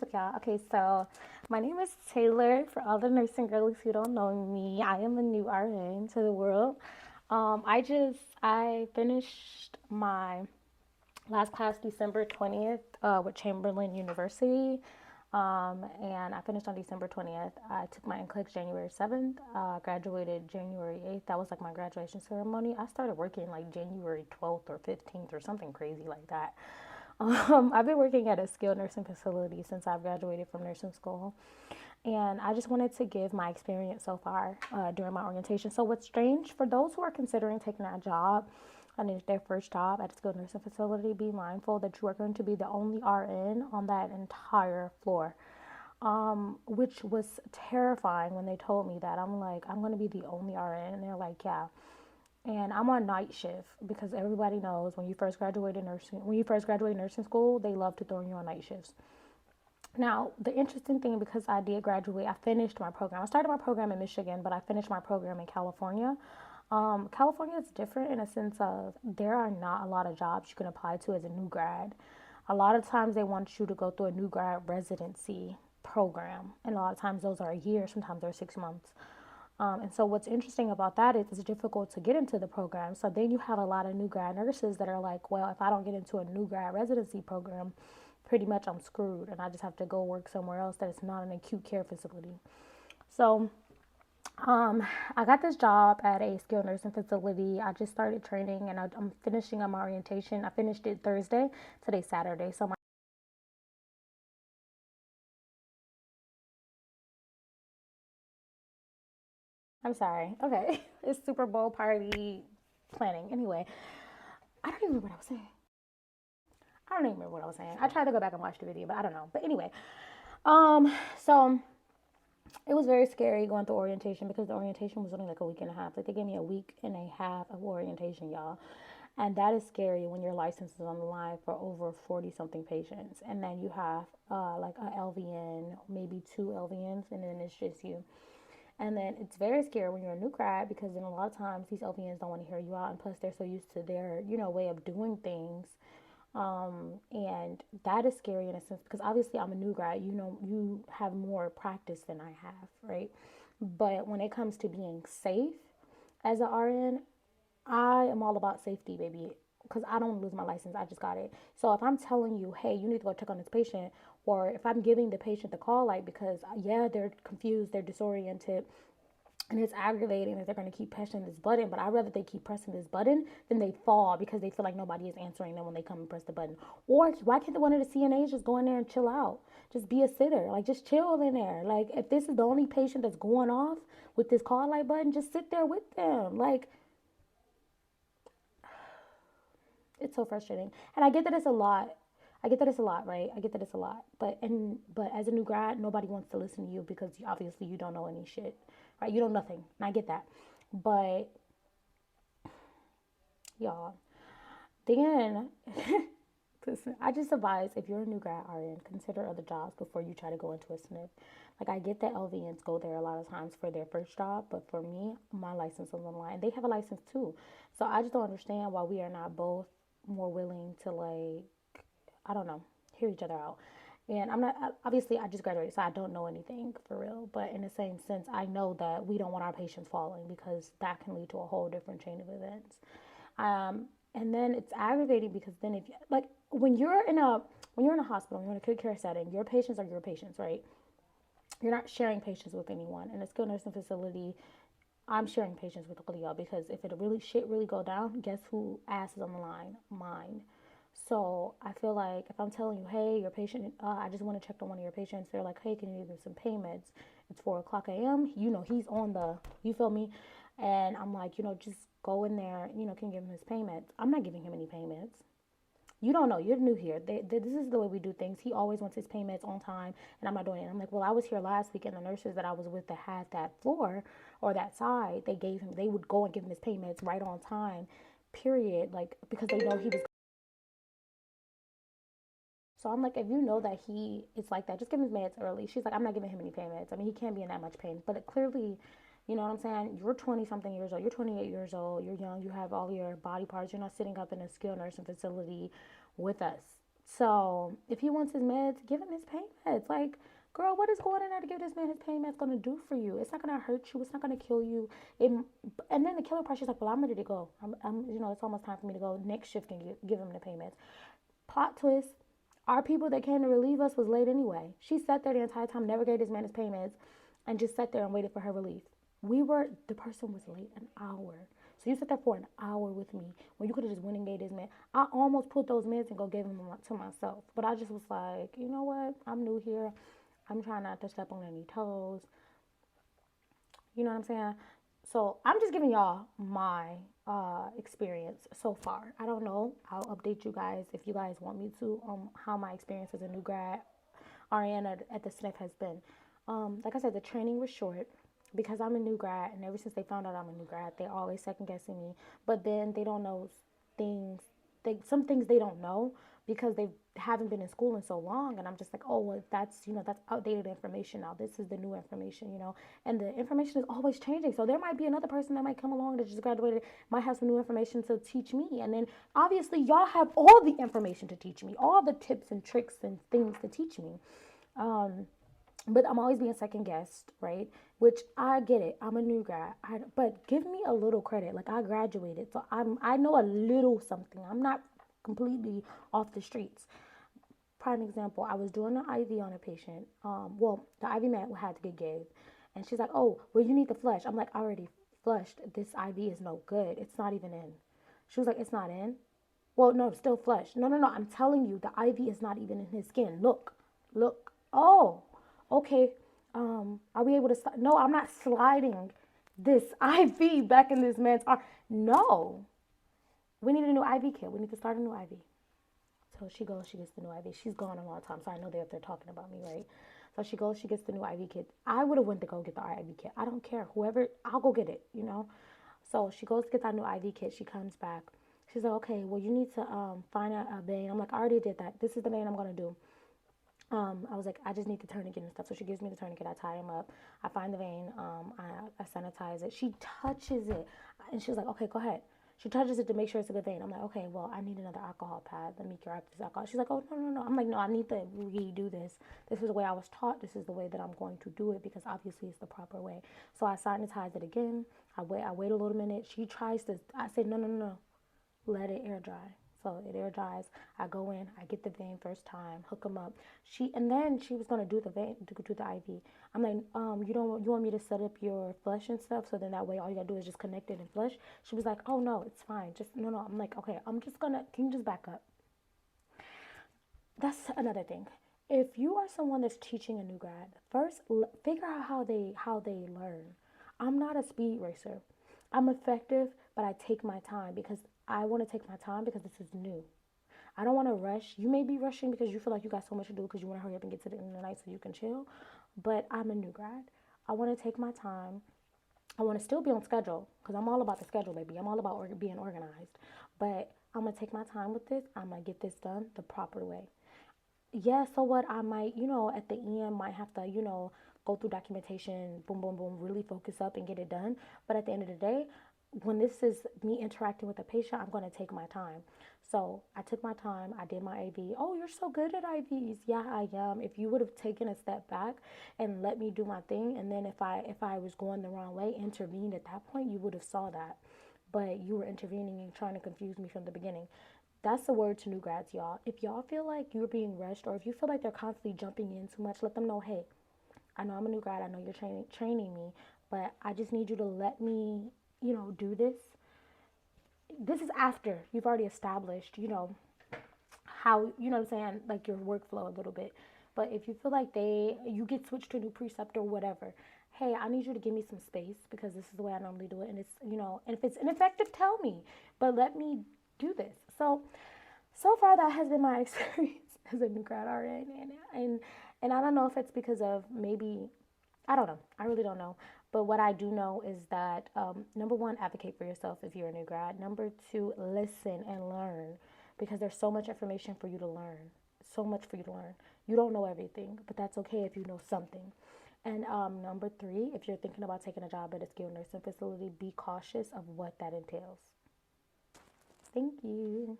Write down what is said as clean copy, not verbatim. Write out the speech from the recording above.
what's up, y'all? Okay, so my name is Taylor. For all the nursing girlies who don't know me, I am a new RN to the world. I finished my last class December 20th with Chamberlain University. And I finished on December 20th. I took my NCLEX January 7th, graduated January 8th. That was like my graduation ceremony. I started working like January 12th or 15th or something crazy like that. I've been working at a skilled nursing facility since I've graduated from nursing school. And I just wanted to give my experience so far during my orientation. So, what's strange for those who are considering taking that job, and it's their first job at a skilled nursing facility, be mindful that you are going to be the only RN on that entire floor. Which was terrifying when they told me that. I'm like, I'm going to be the only RN. And they're like, yeah. And I'm on night shift because everybody knows when you first graduate nursing school, they love to throw you on night shifts. Now, the interesting thing, because I did graduate, I finished my program. I started my program in Michigan, but I finished my program in California. California is different in a sense of there are not a lot of jobs you can apply to as a new grad. A lot of times they want you to go through a new grad residency program, and a lot of times those are a year, sometimes they're 6 months. And so what's interesting about that is it's difficult to get into the program. So then you have a lot of new grad nurses that are like, well, if I don't get into a new grad residency program, pretty much I'm screwed and I just have to go work somewhere else that is not an acute care facility. So I got this job at a skilled nursing facility. I just started training and I'm finishing up my orientation. I finished it Thursday. Today's Saturday. I'm sorry. Okay. It's Super Bowl party planning. Anyway, I don't even remember what I was saying. I don't even remember what I was saying. I tried to go back and watch the video, but I don't know. But anyway, um, so it was very scary going through orientation because the orientation was only like a week and a half. Like they gave me a week and a half of orientation, y'all. And that is scary when your license is on the line for over 40 something patients. And then you have like a LVN, maybe two LVNs, and then it's just you. And then it's very scary when you're a new grad because then a lot of times these LVNs don't want to hear you out. And plus, they're so used to their, way of doing things. And that is scary in a sense because obviously I'm a new grad. You have more practice than I have, right? But when it comes to being safe as an RN, I am all about safety, baby, because I don't lose my license. I just got it. So if I'm telling you, hey, you need to go check on this patient, or if I'm giving the patient the call light because, yeah, they're confused, they're disoriented, and it's aggravating that they're going to keep pressing this button, but I'd rather they keep pressing this button than they fall because they feel like nobody is answering them when they come and press the button. Or why can't one of the CNAs just go in there and chill out? Just be a sitter. Like, just chill in there. Like, if this is the only patient that's going off with this call light button, just sit there with them. Like, it's so frustrating. And I get that it's a lot. I get that it's a lot, right? I get that it's a lot. But as a new grad, nobody wants to listen to you because obviously you don't know any shit, right? You know nothing. And I get that. But y'all, then listen, I just advise if you're a new grad RN, consider other jobs before you try to go into a SNF. Like I get that LVNs go there a lot of times for their first job, but for me, my license is on the line. They have a license too. So I just don't understand why we are not both more willing to like, I don't know, hear each other out. And I'm not, obviously, I just graduated, so I don't know anything for real. But in the same sense, I know that we don't want our patients falling because that can lead to a whole different chain of events. And then it's aggravating because then if like when you're in a hospital, you're in a acute care setting, your patients are your patients, right? You're not sharing patients with anyone. In a skilled nursing facility, I'm sharing patients with all of y'all because if it really shit really go down, guess who ass is on the line? Mine. So I feel like if I'm telling you, hey, your patient, I just want to check on one of your patients. They're like, hey, can you give them some payments? It's 4 o'clock a.m. He's on you feel me? And I'm like, just go in there. Can you give him his payments? I'm not giving him any payments. You don't know. You're new here. This is the way we do things. He always wants his payments on time, and I'm not doing it. I'm like, well, I was here last week, and the nurses that I was with that had that floor or that side, they would go and give him his payments right on time, period. Like, because they know he was. So I'm like, if you know that he is like that, just give him his meds early. She's like, I'm not giving him any payments. I mean, he can't be in that much pain. But it clearly, you know what I'm saying? You're 20 something years old. You're 28 years old. You're young. You have all your body parts. You're not sitting up in a skilled nursing facility with us. So if he wants his meds, give him his pain meds. Like, girl, what is going in there to give this man his pain meds going to do for you? It's not going to hurt you. It's not going to kill you. It, and then the killer part, she's like, well, I'm ready to go. It's almost time for me to go. Next shift and give him the pain meds. Plot twist. Our people that came to relieve us was late anyway. She sat there the entire time, never gave this man his pain meds, and just sat there and waited for her relief. The person was late an hour. So you sat there for an hour with me when you could have just went and gave this man. I almost put those meds and go gave them to myself. But I just was like, you know what? I'm new here. I'm trying not to step on any toes. You know what I'm saying? So I'm just giving y'all my experience so far. I don't know. I'll update you guys if you guys want me to how my experience as a new grad RN at the SNF has been. Like I said, the training was short because I'm a new grad, and ever since they found out I'm a new grad, they're always second guessing me. But then they don't know things. Some things they don't know because they haven't been in school in so long, and I'm just like, oh, well, that's outdated information now. This is the new information. And the information is always changing. So there might be another person that might come along that just graduated, might have some new information to teach me, and then obviously y'all have all the information to teach me, all the tips and tricks and things to teach me. But I'm always being second guessed, right? Which I get it. I'm a new grad, but give me a little credit. Like, I graduated, so I know a little something. I'm not completely off the streets. Prime example, I was doing an IV on a patient. The IV med had to get gave, and she's like, "Oh, well, you need to flush." I'm like, "I already flushed. This IV is no good. It's not even in." She was like, "It's not in." Well, no, still flush. No, no, no. I'm telling you, the IV is not even in his skin. Look, look. Oh, okay. Are we able to start? No, I'm not sliding this IV back in this man's arm. No, we need a new IV kit. We need to start a new IV. So she goes, she gets the new IV. She's gone a long time, so I know they're talking about me, right? So she goes, she gets the new IV kit. I would have went to go get the IV kit. I don't care. Whoever, I'll go get it. So she goes to get that new IV kit. She comes back. She's like, okay, well, you need to find a vein. I'm like, I already did that. This is the vein I'm going to do. I was like, I just need the tourniquet and stuff. So she gives me the tourniquet. I tie him up. I find the vein. I sanitize it. She touches it. And she was like, okay, go ahead. She touches it to make sure it's a good vein. I'm like, okay, well, I need another alcohol pad. Let me grab this alcohol. She's like, oh, no, no, no. I'm like, no, I need to redo this. This is the way I was taught. This is the way that I'm going to do it because obviously it's the proper way. So I sanitize it again. I wait a little minute. She tries to, I said, no, no, no, no. Let it air dry. So it air dries. I go in, I get the vein first time, hook them up. And then she was gonna do the vein, do the IV. I'm like, you want me to set up your flush and stuff, so then that way all you gotta do is just connect it and flush. She was like, oh no, it's fine. Just no, no. I'm like, okay, can you just back up? That's another thing. If you are someone that's teaching a new grad, first figure out how they learn. I'm not a speed racer. I'm effective, but I take my time because I want to take my time because this is new. I don't want to rush. You may be rushing because you feel like you got so much to do because you want to hurry up and get to the end of the night so you can chill. But I'm a new grad. I want to take my time. I want to still be on schedule because I'm all about the schedule, baby. I'm all about being organized. But I'm going to take my time with this. I'm going to get this done the proper way. Yeah, so what, I might, at the end might have to, go through documentation, boom, boom, boom, really focus up and get it done. But at the end of the day, when this is me interacting with a patient, I'm going to take my time. So I took my time. I did my IV. Oh, you're so good at IVs. Yeah, I am. If you would have taken a step back and let me do my thing, and then if I was going the wrong way, intervened at that point, you would have saw that. But you were intervening and trying to confuse me from the beginning. That's the word to new grads, y'all. If y'all feel like you're being rushed, or if you feel like they're constantly jumping in too much, let them know, hey, I know I'm a new grad. I know you're training me, but I just need you to let me, do this. This is after you've already established, how, what I'm saying, like your workflow a little bit. But if you feel like you get switched to a new precept or whatever, hey, I need you to give me some space because this is the way I normally do it. And it's, and if it's ineffective, tell me, but let me do this. So far that has been my experience as a new grad RN, and I don't know if it's because of maybe, I don't know, I really don't know. But what I do know is that number one, advocate for yourself if you're a new grad. Number two, listen and learn because there's so much information for you to learn, so much for you to learn. You don't know everything, but that's okay if you know something. And number three, if you're thinking about taking a job at a skilled nursing facility, be cautious of what that entails. Thank you.